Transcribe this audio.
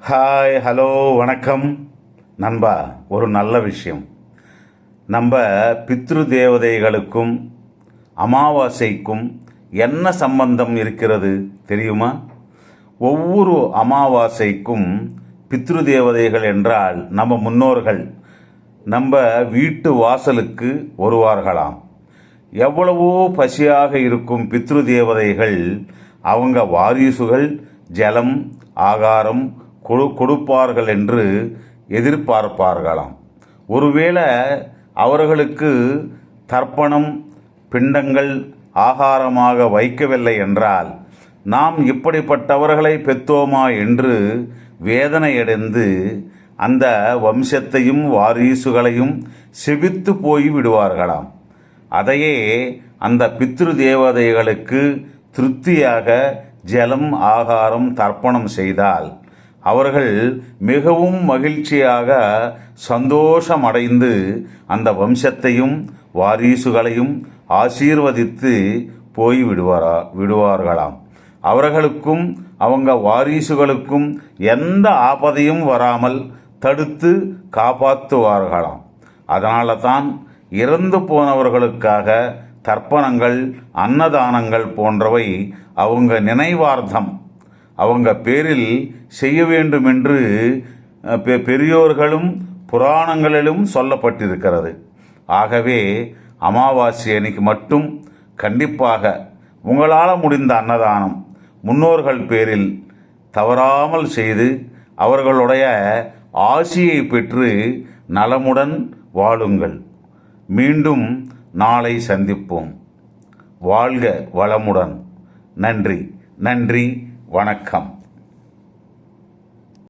Hi, hello, வணக்கம் நண்பா. ஒரு நல்ல விஷயம். நம்ம பித்ரு தேவதைகளுக்கும் அமாவாசைக்கும் என்ன சம்பந்தம் இருக்கிறது தெரியுமா? ஒவ்வொரு அமாவாசைக்கும் பித்ரு தேவதைகள் என்றால் நம்ம முன்னோர்கள் நம்ம வீட்டு வாசலுக்கு வருவார்களாம். எவ்வளவோ பசியாக இருக்கும் பித்ரு தேவதைகள் அவங்க வாரிசுகள் ஜலம் ஆகாரம் கொடுப்பார்கள் என்று எதிர்பார்ப்பார்களாம். ஒருவேளை அவர்களுக்கு தர்ப்பணம் பிண்டங்கள் ஆகாரமாக வைக்கவில்லை என்றால் நாம் இப்படிப்பட்டவர்களை பெற்றோமா என்று வேதனையடைந்து அந்த வம்சத்தையும் வாரிசுகளையும் செபித்து போய் விடுவார்களாம். அதையே அந்த பித்ரு தேவதைகளுக்கு திருப்தியாக ஜலம் ஆகாரம் தர்ப்பணம் செய்தால் அவர்கள் மிகவும் மகிழ்ச்சியாக சந்தோஷமடைந்து அந்த வம்சத்தையும் வாரிசுகளையும் ஆசீர்வதித்து போய் விடுவார்களாம். அவர்களுக்கும் அவங்க வாரிசுகளுக்கும் எந்த ஆபத்தையும் வராமல் தடுத்து காப்பாற்றுவார்களாம். அதனால தான் இறந்து போனவர்களுக்காக தர்ப்பணங்கள் அன்னதானங்கள் போன்றவை அவங்க நினைவார்த்தம் அவங்க பேரில் செய்ய வேண்டுமென்று பெரியோர்களும் புராணங்களிலும் சொல்லப்பட்டிருக்கிறது. ஆகவே அமாவாசை அன்னைக்கு மட்டும் கண்டிப்பாக உங்களால் முடிந்த அன்னதானம் முன்னோர்கள் பேரில் தவறாமல் செய்து அவர்களுடைய ஆசியை பெற்று நலமுடன் வாழுங்கள். மீண்டும் நாளை சந்திப்போம். வாழ்க வளமுடன். நன்றி, நன்றி, வணக்கம்.